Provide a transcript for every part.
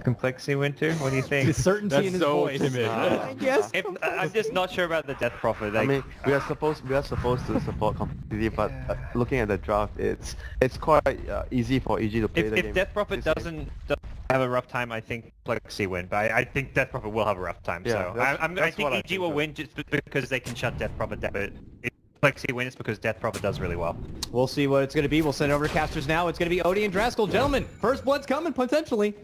complexity winter? What do you think? The certainty in his voice. Yes. I'm just not sure about the Death Prophet. Like, I mean, we are supposed to support completely, but looking at the draft, it's quite easy for EG to play the game. if Death Prophet this way. doesn't have a rough time, I think complexity win. But I think Death Prophet will have a rough time. Yeah, So I that's think what I EG think will of. win just because they can shut Death Prophet down. But if complexity win, it's because Death Prophet does really well. We'll see what it's going to be. We'll send it over to casters now. It's going to be Odie and Draskell. Gentlemen, first blood's coming, potentially.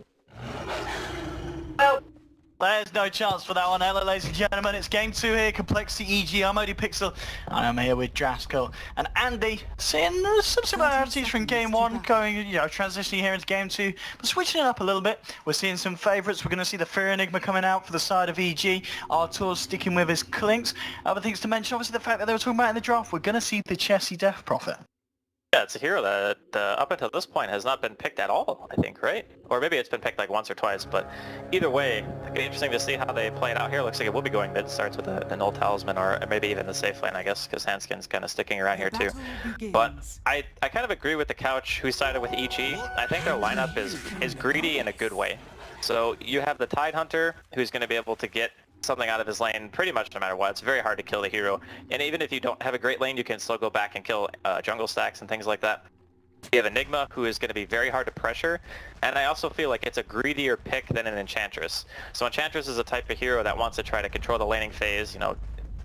Well, there's no chance for that one. Hello, ladies and gentlemen. It's game 2 here. Complexity EG. I'm Odie Pixel. And I'm here with Draskell and Andy. Seeing some similarities from game 1 going, transitioning here into game 2. But switching it up a little bit. We're seeing some favourites. We're going to see the Fear Enigma coming out for the side of EG. Artur sticking with his Clinks. Other things to mention, obviously the fact that they were talking about in the draft. We're going to see the Chessie Death Prophet. Yeah, it's a hero that up until this point has not been picked at all, I think, right? Or maybe it's been picked like once or twice, but either way, it'll be interesting to see how they play it out here. Looks like it will be going mid, starts with the Null Talisman, or maybe even the safe lane, I guess, because Handskin's kind of sticking around here too. But I kind of agree with the Couch who sided with EG. I think their lineup is greedy in a good way. So you have the Tide Hunter, who's going to be able to get something out of his lane pretty much no matter what. It's very hard to kill the hero, and even if you don't have a great lane, you can still go back and kill jungle stacks and things like that. You have Enigma, who is going to be very hard to pressure, and I also feel like it's a greedier pick than an Enchantress. So Enchantress is a type of hero that wants to try to control the laning phase.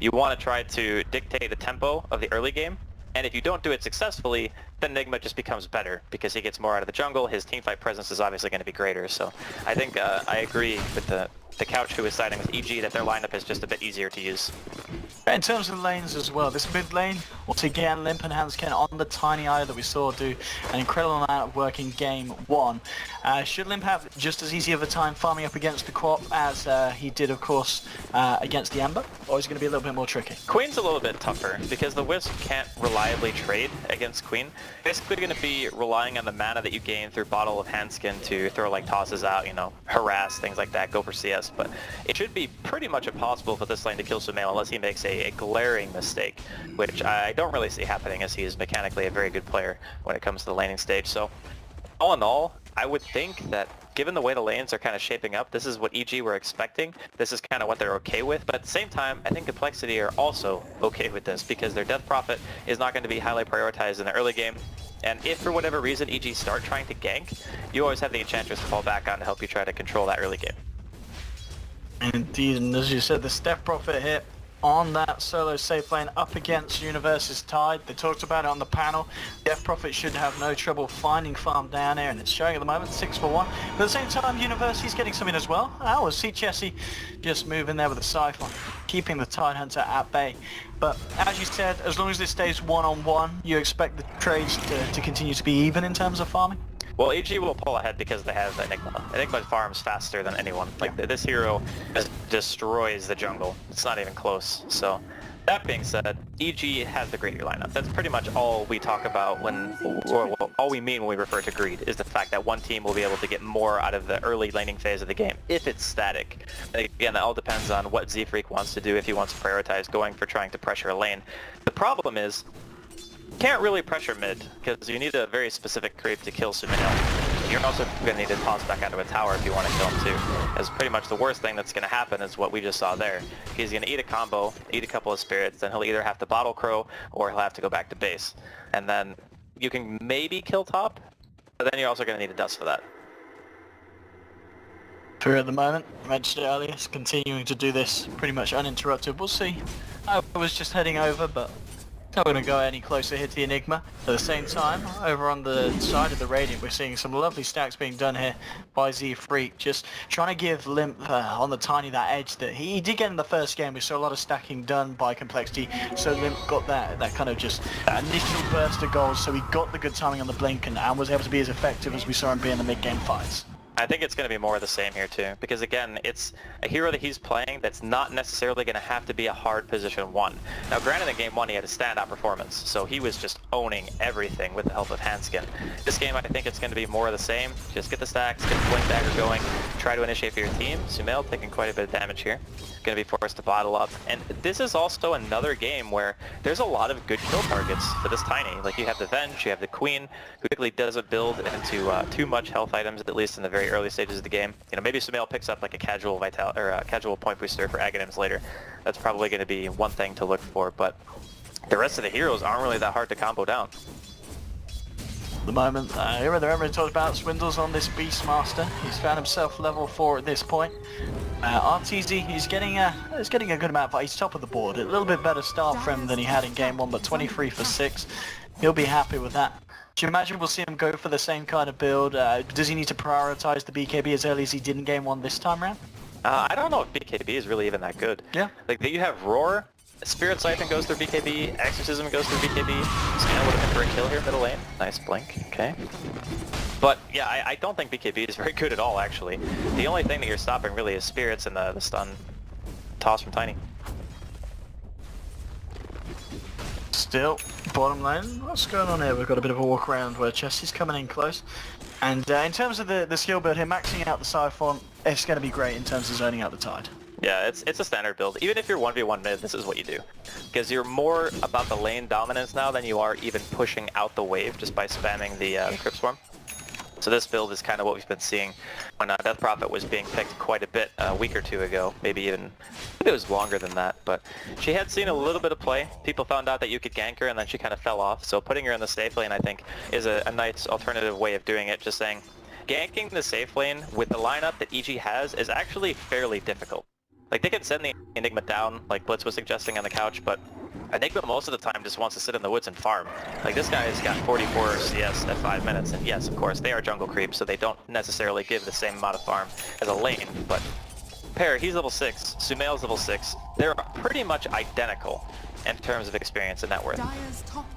You want to try to dictate the tempo of the early game, and if you don't do it successfully, then Enigma just becomes better because he gets more out of the jungle. His teamfight presence is obviously going to be greater. So I think I agree with the Couch who is siding with EG that their lineup is just a bit easier to use. In terms of lanes as well, this mid lane, once again, Limp and Hanskin on the Tiny Eye that we saw do an incredible amount of work in game 1. Should Limp have just as easy of a time farming up against the Quap as he did, of course, against the Ember? Or is it going to be a little bit more tricky? Queen's a little bit tougher because the Wisp can't reliably trade against Queen. Basically going to be relying on the mana that you gain through Bottle of Handskin to throw like tosses out, harass, things like that, go for CS. But it should be pretty much impossible for this lane to kill Sumail unless he makes a glaring mistake, which I don't really see happening as he is mechanically a very good player when it comes to the laning stage. So all in all, I would think that given the way the lanes are kind of shaping up, this is what EG were expecting. This is kind of what they're okay with. But at the same time, I think Complexity are also okay with this because their Death Prophet is not going to be highly prioritized in the early game. And if for whatever reason EG start trying to gank, you always have the Enchantress to fall back on to help you try to control that early game. Indeed, and as you said, the Death Prophet hit on that solo safe lane up against Universe's Tide. They talked about it on the panel. Death Prophet should have no trouble finding farm down here, and it's showing at the moment 6 for 1. But at the same time, University's getting something as well. We'll see Chessie just moving there with a Siphon, keeping the Tide Hunter at bay. But as you said, as long as this stays one-on-one, you expect the trades to continue to be even in terms of farming? Well, EG will pull ahead because they have Enigma. Enigma farms faster than anyone. Like, this hero just destroys the jungle. It's not even close. So, that being said, EG has the greedier lineup. That's pretty much all we talk about all we mean when we refer to greed, is the fact that one team will be able to get more out of the early laning phase of the game, if it's static. And again, that all depends on what Z-Freak wants to do, if he wants to prioritize going for trying to pressure a lane. The problem is, can't really pressure mid, because you need a very specific creep to kill Sumail. You're also going to need to toss back out of a tower if you want to kill him too. As pretty much the worst thing that's going to happen is what we just saw there. He's going to eat a combo, eat a couple of spirits, then he'll either have to bottle crow, or he'll have to go back to base. And then you can maybe kill top, but then you're also going to need a dust for that. For at the moment, I mentioned it earlier, it's continuing to do this pretty much uninterrupted. We'll see. I was just heading over, but not going to go any closer here to the Enigma. At the same time, over on the side of the Radiant, we're seeing some lovely stacks being done here by Z-Freak, just trying to give Limp on the Tiny that edge that he did get in the first game. We saw a lot of stacking done by Complexity, so Limp got that kind of just that initial burst of goals, so he got the good timing on the blink and was able to be as effective as we saw him be in the mid-game fights. I think it's going to be more of the same here too, because again, it's a hero that he's playing that's not necessarily going to have to be a hard position 1. Now granted, in game 1 he had a standout performance, so he was just owning everything with the help of Handskin. This game I think it's going to be more of the same. Just get the stacks, get the blink dagger going, try to initiate for your team. Sumail taking quite a bit of damage here, going to be forced to bottle up. And this is also another game where there's a lot of good kill targets for this Tiny. Like you have the Venge, you have the Queen, who typically doesn't build into too much health items, at least in the very very early stages of the game. You know, maybe Sumail picks up like a casual casual point booster for Aghanims later. That's probably going to be one thing to look for, but the rest of the heroes aren't really that hard to combo down. The moment here they're ever talked about Swindles on this Beastmaster. He's found himself level 4 at this point. RTZ, he's getting a good amount, but he's top of the board. A little bit better start for him than he had in game 1, but 23 for 6. He'll be happy with that. Do you imagine we'll see him go for the same kind of build? Does he need to prioritize the BKB as early as he did in game 1 this time around? I don't know if BKB is really even that good. Yeah. Like, you have Roar, Spirit Siphon goes through BKB, Exorcism goes through BKB. Scan would have been for a kill here, middle lane. Nice blink, okay. But yeah, I don't think BKB is very good at all, actually. The only thing that you're stopping really is Spirits and the stun toss from Tiny. Still, bottom lane, what's going on here? We've got a bit of a walk around where Chessie's coming in close. And in terms of the skill build here, maxing out the Siphon, it's going to be great in terms of zoning out the Tide. Yeah, it's a standard build. Even if you're 1v1 mid, this is what you do. Because you're more about the lane dominance now than you are even pushing out the wave just by spamming the Crypt Swarm. So this build is kind of what we've been seeing when Death Prophet was being picked quite a bit a week or two ago, maybe it was longer than that, but she had seen a little bit of play. People found out that you could gank her and then she kind of fell off, so putting her in the safe lane I think is a nice alternative way of doing it, just saying ganking the safe lane with the lineup that EG has is actually fairly difficult. Like, they can send the Enigma down, like Blitz was suggesting on the couch, but Enigma most of the time just wants to sit in the woods and farm. Like, this guy's got 44 CS at 5 minutes, and yes, of course, they are jungle creeps, so they don't necessarily give the same amount of farm as a lane, but Pear, he's level 6, Sumail's level 6, they're pretty much identical in terms of experience and net worth.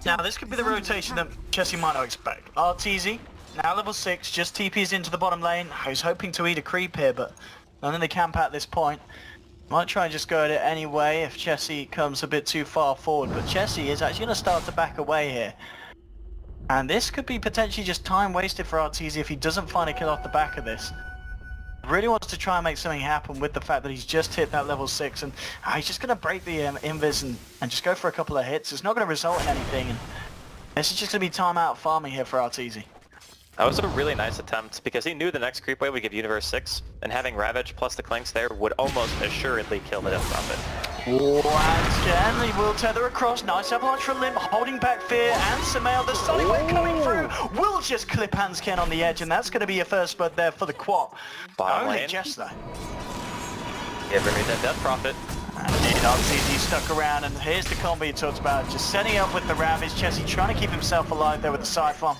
Now, this could be the rotation that Chessie might not expect. RTZ, now level 6, just TPs into the bottom lane. I was hoping to eat a creep here, but none in the camp at this point. Might try and just go at it anyway if Chessie comes a bit too far forward, but Chessie is actually going to start to back away here. And this could be potentially just time wasted for RTZ if he doesn't find a kill off the back of this. Really wants to try and make something happen with the fact that he's just hit that level 6, and he's just going to break the invis and just go for a couple of hits. It's not going to result in anything, and this is just going to be time out farming here for RTZ. That was a really nice attempt because he knew the next creep wave would give Universe 6, and having Ravage plus the Clinks there would almost assuredly kill the Death Prophet. And Stanley will tether across. Nice avalanche from Limp, holding back Fear and Sumail. The Sunny Wave coming through will just clip Hansken on the edge, and that's going to be a first spud there for the Quat. Bottom Only lane. just though. You ever read that Death Prophet? And RTZ stuck around, and here's the combo you talked about. Just setting up with the Ravage. Chessie trying to keep himself alive there with the Siphon.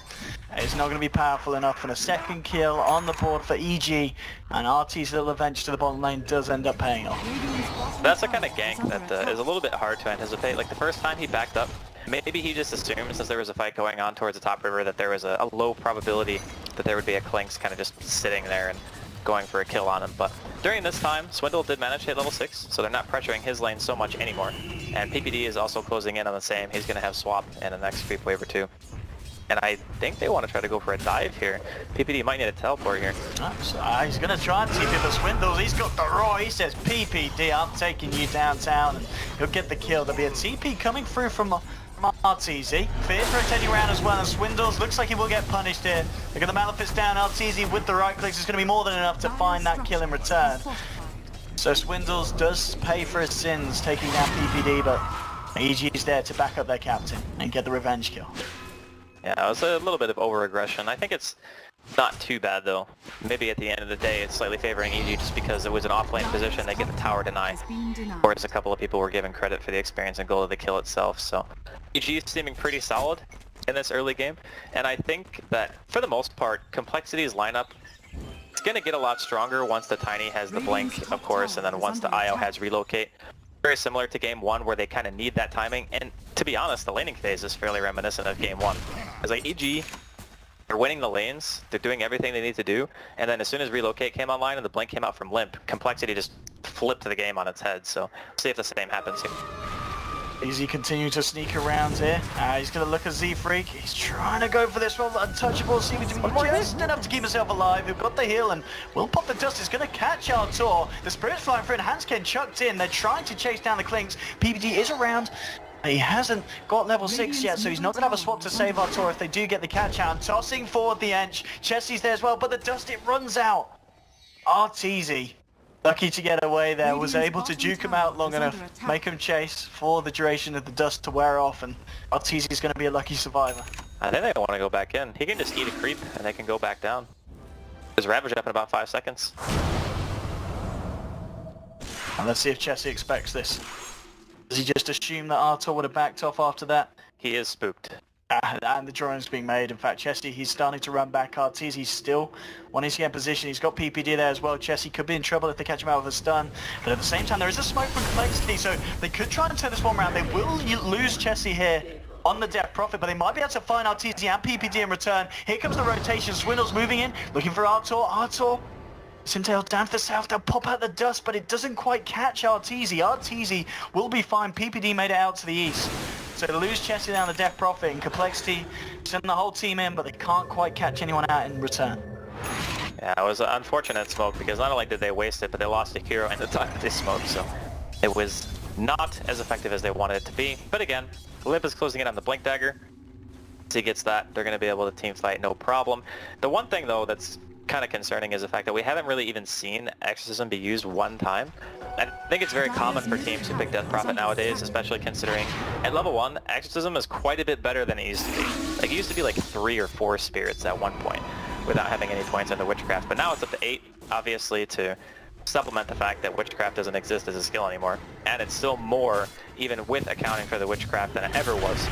It's not going to be powerful enough, and a second kill on the board for EG, and RT's little adventure to the bottom lane does end up paying off. That's the kind of gank that is a little bit hard to anticipate. Like, the first time he backed up, maybe he just assumed, since there was a fight going on towards the top river, that there was a low probability that there would be a Clinks kind of just sitting there and going for a kill on him. But during this time, Swindle did manage to hit level 6, so they're not pressuring his lane so much anymore. And PPD is also closing in on the same. He's going to have swap in the next creep wave or two. And I think they want to try to go for a dive here. PPD might need a teleport here. He's going to try and TP the Swindles. He's got the Roar. He says, PPD, I'm taking you downtown. And he'll get the kill. There'll be a TP coming through from RTZ. Fear rotating around as well. And Swindles looks like he will get punished here. Look at the Malefice down. RTZ with the right clicks is going to be more than enough to find that kill in return. So Swindles does pay for his sins, taking down PPD, but EG's there to back up their captain and get the revenge kill. Yeah, it was a little bit of over-aggression. I think it's not too bad, though. Maybe at the end of the day, it's slightly favoring EG just because it was an off-lane position. They get the tower denied. Whereas a couple of people were given credit for the experience and goal of the kill itself. So EG is seeming pretty solid in this early game. And I think that, for the most part, compLexity's lineup is going to get a lot stronger once the Tiny has the blink, of course, and then once the IO has relocate. Very similar to game 1 where they kind of need that timing, and to be honest, the laning phase is fairly reminiscent of game 1. It's like EG, they're winning the lanes, they're doing everything they need to do, and then as soon as relocate came online and the blink came out from Limp, compLexity just flipped the game on its head, so we'll see if the same happens here. Easy continuing to sneak around here. He's going to look at Z-Freak. He's trying to go for this one. Untouchable seems to be just enough to keep himself alive. We've got the heal and will pop the dust. He's going to catch Artur. The Spirit's flying through and Hansken chucked in. They're trying to chase down the Clinks. PPD is around. He hasn't got level 6 yet, so he's not going to have a swap to save Artur if they do get the catch out. And tossing forward the Ench. Chessie's there as well, but the dust, it runs out. Arteezy, lucky to get away there, was able to juke him out long enough, make him chase for the duration of the dust to wear off, and Arteezy's going to be a lucky survivor. I think they want to go back in. He can just eat a creep and they can go back down. There's Ravage up in about 5 seconds. And let's see if Chessie expects this. Does he just assume that Artur would have backed off after that? He is spooked. And the drone's being made. In fact, Chessie, he's starting to run back. Arteezy still wanting to get in position. He's got PPD there as well. Chessie could be in trouble if they catch him out with a stun. But at the same time, there is a smoke from compLexity, so they could try and turn this one around. They will lose Chessie here on the Death Prophet, but they might be able to find Arteezy and PPD in return. Here comes the rotation. Swindle's moving in, looking for Artur. Artur, Sintail down to the south. They'll pop out the dust, but it doesn't quite catch Arteezy. Arteezy will be fine. PPD made it out to the east. So they lose Chessie down the Death Prophet, and compLexity send the whole team in, but they can't quite catch anyone out in return. Yeah, it was an unfortunate smoke because not only did they waste it, but they lost a hero in the time that they smoked, so it was not as effective as they wanted it to be. But again, Limp is closing in on the Blink Dagger. Once he gets that, they're going to be able to team fight no problem. The one thing though that's kind of concerning is the fact that we haven't really even seen Exorcism be used one time. I think it's very common for teams who pick Death Prophet nowadays, especially considering at level 1, Exorcism is quite a bit better than it used to be. Like, it used to be like 3 or 4 spirits at one point without having any points under Witchcraft, but now it's up to 8, obviously, to supplement the fact that Witchcraft doesn't exist as a skill anymore. And it's still more, even with accounting for the Witchcraft, than it ever was.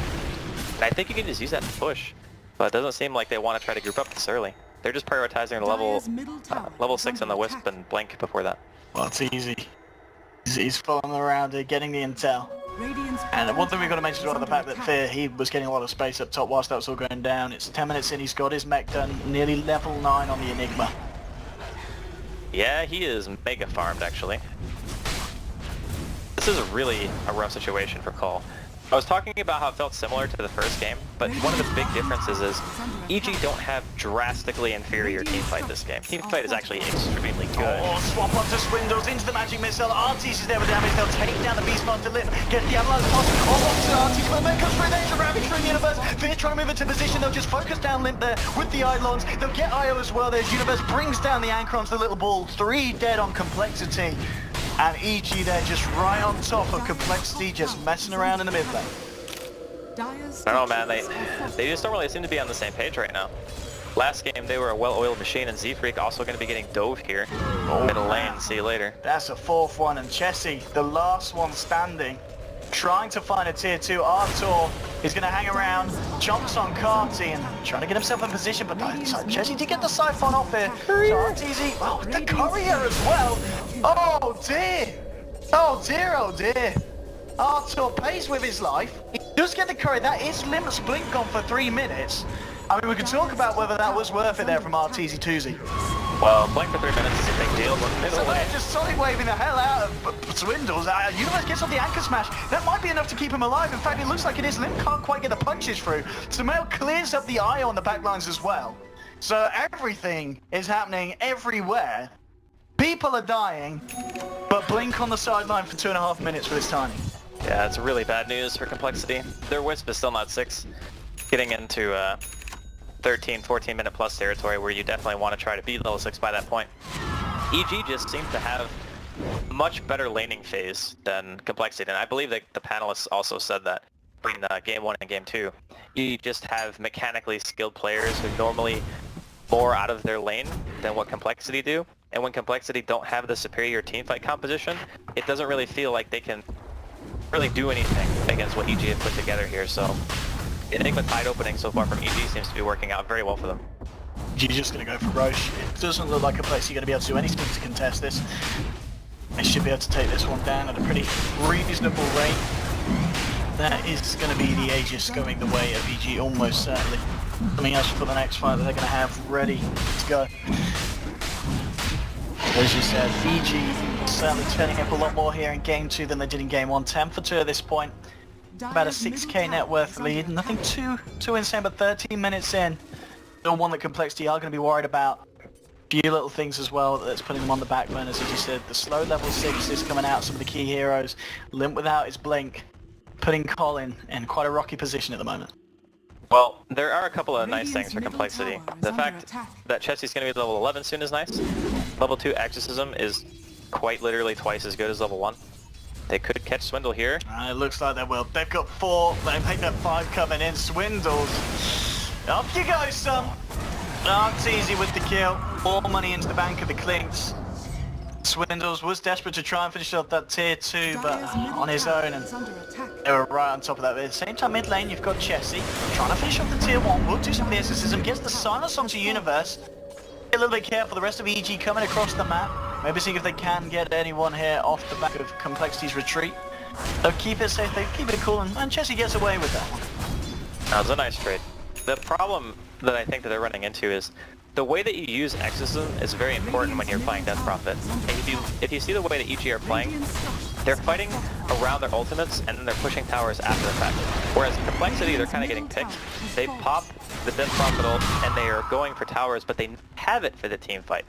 And I think you can just use that to push, but it doesn't seem like they want to try to group up this early. They're just prioritizing the level 6 on the Wisp and Blink before that. Well, it's easy. He's following around here, getting the intel. And one thing we've got to mention as well, the fact that Fear, he was getting a lot of space up top whilst that was all going down. It's 10 minutes in, he's got his mech done, nearly level 9 on the Enigma. Yeah, he is mega farmed, actually. This is really a rough situation for Cole. I was talking about how it felt similar to the first game, but one of the big differences is EG don't have drastically inferior teamfight this game. Teamfight is actually extremely good. Oh, swap onto Swindles, into the magic missile. Arteezy is there with damage. They'll take down the Beastmaster Lip, get the Analyze Posse. Oh, onto Arteezy, but then comes through there to Ravage through the Universe. Fear trying to move into position. They'll just focus down Limp there with the Eidolons. They'll get IO as well. There's Universe brings down the Anchor onto the little ball. 3 dead on compLexity. And EG there just right on top of compLexity, just messing around in the mid lane. I don't know, man, they just don't really seem to be on the same page right now. Last game they were a well-oiled machine, and Z-Freak also going to be getting dove here. Middle lane, see you later. That's a 4th one, and Chessie, the last one standing, trying to find a tier 2. Artur is going to hang around, jumps on Carty and trying to get himself in position, but Chessie did get the Siphon off here. So Arteezy, oh, the Courier as well. Oh dear. Oh dear, oh dear. Artur pays with his life. He does get the Courier. That is Limp's Blink gone for 3 minutes. I mean, we could talk about whether that was worth it there from Arteezy Toozy. Well, Blink for 3 minutes is a big deal, but middle So lane. they're just solid waving the hell out of Swindles. Universe gets off the Anchor Smash. That might be enough to keep him alive. In fact, it looks like it is. Limp can't quite get the punches through. Sumail clears up the eye on the backlines as well. So everything is happening everywhere. People are dying, but Blink on the sideline for 2.5 minutes with his timing. Yeah, it's really bad news for compLexity. Their Wisp is still not 6. Getting into 13, 14 minute plus territory where you definitely want to try to beat level 6 by that point. EG just seems to have much better laning phase than compLexity, and I believe that the panelists also said that between game 1 and game 2. You just have mechanically skilled players who normally more out of their lane than what compLexity do, and when compLexity don't have the superior teamfight composition, it doesn't really feel like they can really do anything against what EG have put together here, so Enigma tide opening so far from EG seems to be working out very well for them. EG's just going to go for Roche. It doesn't look like a place you're going to be able to do anything to contest this. They should be able to take this one down at a pretty reasonable rate. That is going to be the Aegis going the way of EG, almost certainly. Something else for the next fight that they're going to have ready to go. As you said, EG certainly turning up a lot more here in game 2 than they did in game 1. 10 for 2 at this point. About a 6k net worth lead. Nothing too insane, but 13 minutes in. Still one that compLexity are going to be worried about. Few little things as well that's putting them on the back burners, as you said. The slow level 6 is coming out, some of the key heroes. Limp without his blink. putting Colin in quite a rocky position at the moment. Well, there are a couple of nice things for complexity. The fact that Chessie's going to be level 11 soon is nice. Level 2 Exorcism is quite literally twice as good as level 1. They could catch Swindle here. It looks like they will. They've got 4, they make that 5 coming in. Swindles. Off you go, son. Oh, it's easy with the kill. More money into the bank of the Clinks. Swindles was desperate to try and finish off that tier 2, but on his own, and they were right on top of that. But at the same time, mid lane, you've got Chessie trying to finish off the tier 1. Will do some exorcism, gets the silence onto Universe. Be a little bit careful, the rest of EG coming across the map. Maybe seeing if they can get anyone here off the back of complexity's retreat. They'll keep it safe, they keep it cool, and Chessie gets away with that one. That was a nice trade. The problem that I think that they're running into is the way that you use Exorcism is very important when you're playing Death Prophet. If you see the way that EG are playing, they're fighting around their ultimates and then they're pushing towers after the fact. Whereas Complexity, they're kind of getting picked. They pop the Death Prophet ult and they are going for towers, but they have it for the team fight.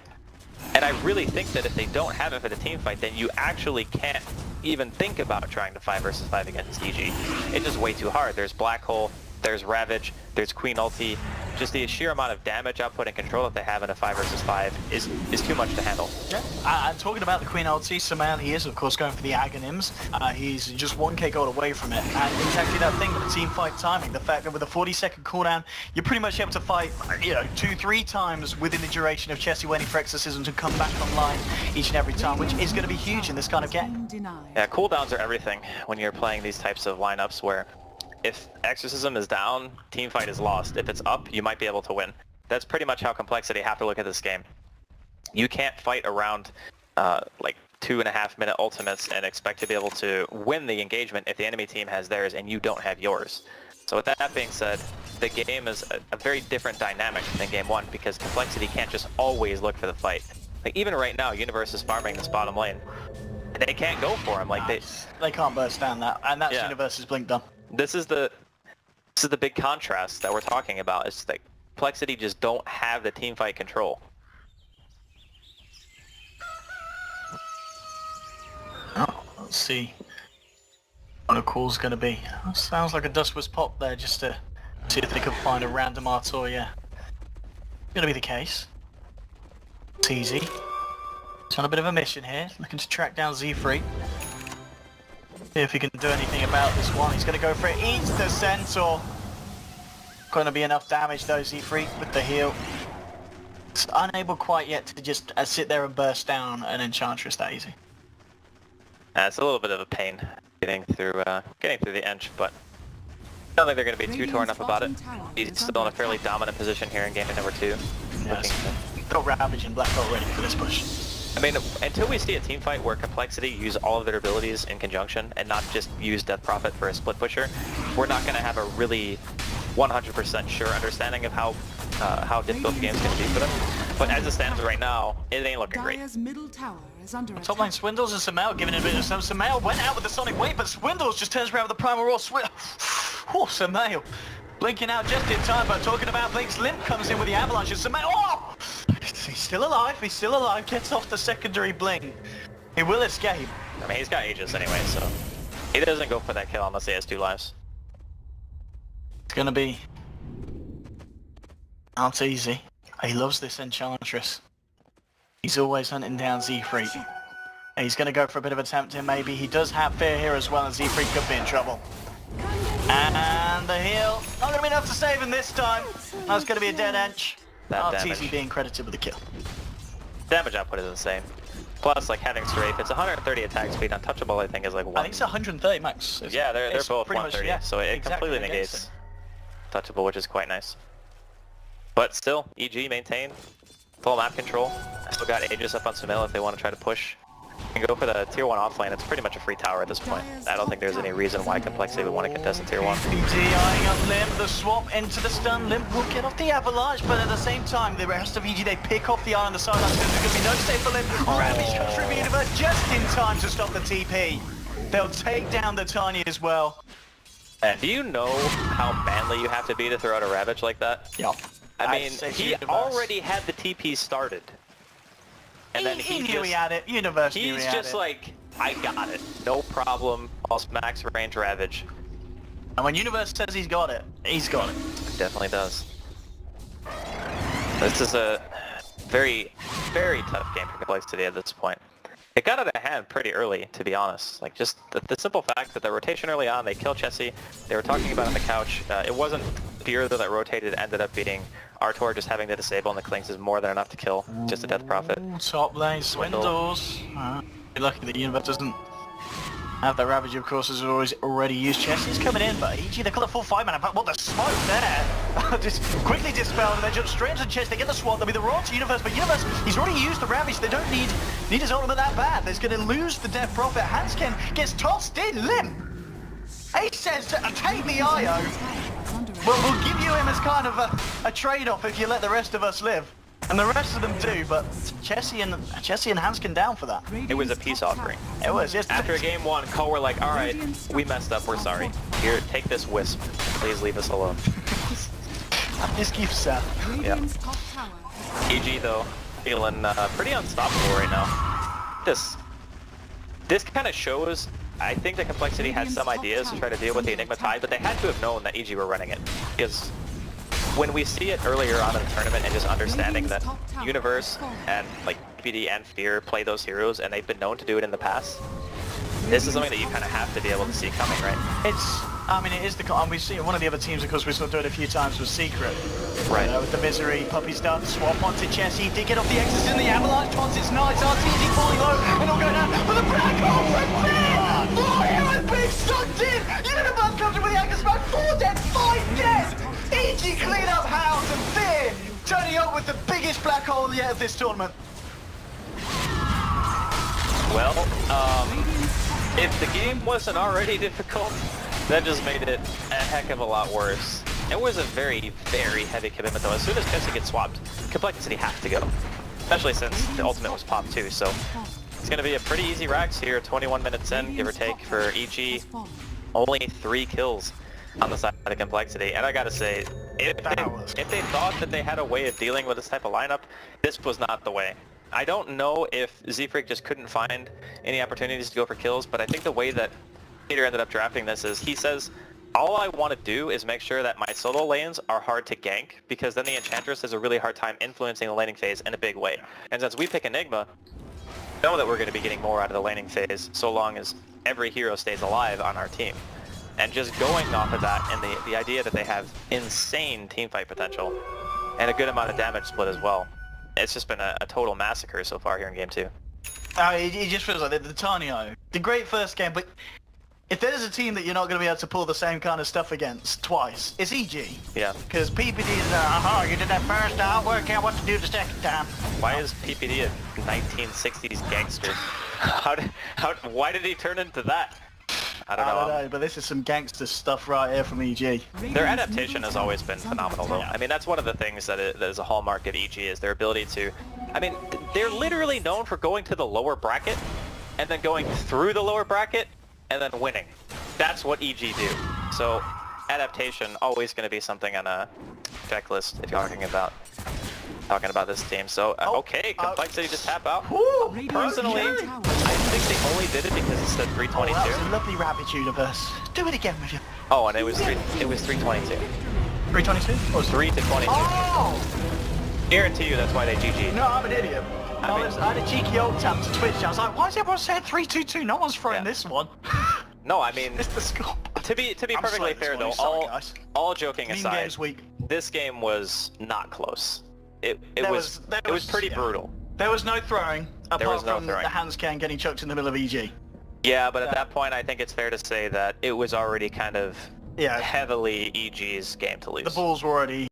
And I really think that if they don't have it for the team fight, then you actually can't even think about trying to 5 versus 5 against EG. It's just way too hard. There's Black Hole, there's Ravage, there's Queen Ulti. Just the sheer amount of damage output and control that they have in a 5 versus 5 is too much to handle. Yeah, and talking about the Queen Ulti, Samael, he is of course going for the Aghanims. He's just 1k gold away from it, and exactly that thing with the team fight timing, the fact that with a 40-second cooldown, you're pretty much able to fight, 2-3 times within the duration of Chessie waiting for Exorcism to come back online each and every time, which is going to be huge in this kind of game. Yeah, cooldowns are everything when you're playing these types of lineups where if Exorcism is down, teamfight is lost. If it's up, you might be able to win. That's pretty much how Complexity have to look at this game. You can't fight around like 2.5 minute ultimates and expect to be able to win the engagement if the enemy team has theirs and you don't have yours. So with that being said, the game is a very different dynamic than game 1 because Complexity can't just always look for the fight. Like even right now, Universe is farming this bottom lane. They can't go for him. Like they can't burst down that, and that's Yeah. Universe's blink done. This is the big contrast that we're talking about. It's that Complexity just don't have the teamfight control. Oh, let's see what a call's going to be. Sounds like a dust was popped there just to see if they could find a random Artoria. Going to be the case. It's easy. It's on a bit of a mission here, looking to track down Z3. See if he can do anything about this one. He's going to go for it. Eats the Centaur. Going to be enough damage though, Z3 with the heal. It's unable quite yet to just sit there and burst down an Enchantress that easy. It's a little bit of a pain getting through the Ench, but I don't think they're going to be too torn up about it. He's still in a fairly dominant position here in game number 2. Yes. Got Ravage and Black Hole ready for this push. I mean, until we see a team fight where Complexity use all of their abilities in conjunction and not just use Death Prophet for a split pusher, we're not going to have a really 100% sure understanding of how difficult the game's going to be for them. But as it stands right now, it ain't looking great. Top lane Swindles and Samael giving it a bit of some. Samael went out with the Sonic Wave, but Swindles just turns around with the Primal Roar. Oh, Samael blinking out just in time, but talking about Blinks, Limp comes in with the Avalanche and Samael, oh! He's still alive, gets off the secondary blink. He will escape. I mean, he's got Aegis anyway, so he doesn't go for that kill unless he has 2 lives. It's gonna be not easy. He loves this Enchantress. He's always hunting down Z3. He's gonna go for a bit of a attempt here maybe. He does have fear here as well, and Z3 could be in trouble. And the heal, not gonna be enough to save him this time. That's gonna be a dead Ench. TZ being credited with the kill. Damage output is insane. Plus, like having Strafe, it's 130 attack speed. Untouchable, I think, is like 1. I think it's 130 max. Yeah, they're both 130, much, yeah, so it exactly completely negates touchable, which is quite nice. But still, EG maintain full map control. I still got Aegis up on Samael if they want to try to push. You can go for the tier 1 offlane. It's pretty much a free tower at this point. I don't think there's any reason why Complexity would want to contest in tier 1. PG eyeing up Limp, the swap into the stun. Limp will get off the Avalanche, but at the same time, the rest of EG, they pick off the eye on the sideline. There's going to be no save for Limp. Ravage comes through the Universe just in time to stop the TP. They'll take down the Tiny as well. And do you know how manly you have to be to throw out a Ravage like that? Yep. I mean, he already had the TP started. And then he knew he had it. Universe knew he had it. He's just like, I got it. No problem. I'll max range Ravage. And when Universe says he's got it, he's got it. Definitely does. This is a very, very tough game for complexity at this point. It got out of hand pretty early, to be honest. Like, just the simple fact that the rotation early on, they killed Chessie, they were talking about it on the couch. It wasn't Fear though that rotated, ended up beating Artor. Just having the disable and the clings is more than enough to kill. Just a death prophet. Top lane, swindles. You're lucky that Universe doesn't have that Ravage, of course, as always already used. Chessie's coming in, but EG, they've got the full 5-mana, but what the smoke there! Just quickly dispelled, and they jump straight into Chess, they get the swap, they'll be the raw to Universe, but Universe, he's already used the Ravage, they don't need his ultimate that bad. They're going to lose the Death Prophet. Hansken gets tossed in, limp! Ace says, take the IO. We'll give you him as kind of a trade-off if you let the rest of us live. And the rest of them do, but Chessie and Hansken down for that. It was a peace offering. It was, yes. After game 1, Cole were like, alright, we messed up, we're sorry. Here, take this wisp. Please leave us alone. This keeps sad. Yeah. EG though, feeling pretty unstoppable right now. This kind of shows, I think that complexity had some ideas to try to deal with the Enigma Tide, but they had to have known that EG were running it. Because when we see it earlier on in the tournament and just understanding that Universe and like PD and Fear play those heroes and they've been known to do it in the past, this is something that you kind of have to be able to see coming, right? It is and we've seen one of the other teams, of course, we saw do it a few times with Secret. Right. With the Misery, Puppy's done, swap onto Chessie, did get off the Exodus in the Avalanche, once it's nice, RTZ falling low, and all going down, but the black hole from Fear! Oh, he was being sucked in! Universe comes in with the Anchor Smash, 4 dead, 5 dead! EG clean up house and Fear turning up with the biggest black hole yet of this tournament. Well, if the game wasn't already difficult, that just made it a heck of a lot worse. It was a very, very heavy commitment though. As soon as Chessie gets swapped, complexity has to go. Especially since the ultimate was popped too, so it's going to be a pretty easy Rax here, 21 minutes in, give or take, for EG. Only 3 kills on the side of the complexity, and I gotta say, if they thought that they had a way of dealing with this type of lineup, this was not the way. I don't know if Z-Freak just couldn't find any opportunities to go for kills, but I think the way that Peter ended up drafting this is he says, all I want to do is make sure that my solo lanes are hard to gank, because then the Enchantress has a really hard time influencing the laning phase in a big way. And since we pick Enigma, we know that we're going to be getting more out of the laning phase so long as every hero stays alive on our team. And just going off of that and the idea that they have insane teamfight potential and a good amount of damage split as well. It's just been a total massacre so far here in game 2. It just feels like the Tanio. The great first game, but if there's a team that you're not going to be able to pull the same kind of stuff against twice, it's EG. Yeah. Because PPD is, you did that first, I'll work out what to do the second time. Why is PPD a 1960s gangster? Why did he turn into that? I don't know, but this is some gangster stuff right here from EG. Their adaptation has always been phenomenal though. I mean, that's one of the things that is a hallmark of EG is their ability to, I mean, they're literally known for going to the lower bracket and then going through the lower bracket and then winning. That's what EG do. So adaptation always going to be something on a checklist if you're talking about this team. So okay, complexity just tap out. Personally, I think they only did it because it said 322. Oh, that was a lovely Rabbit Universe. Do it again with you. Oh, and it was 322. 322? It was 3 to 22. Oh! Guarantee you that's why they GG'd. No, I'm an idiot. I had a cheeky old tap to Twitch. I was like, why is everyone saying 322? No one's throwing this one. No, I mean, it's the score. To be perfectly fair though, all joking aside, this game was not close. It was pretty brutal. There was no throwing, apart from the Hansken getting chucked in the middle of EG. Yeah, but at that point, I think it's fair to say that it was already kind of heavily EG's game to lose. The balls were already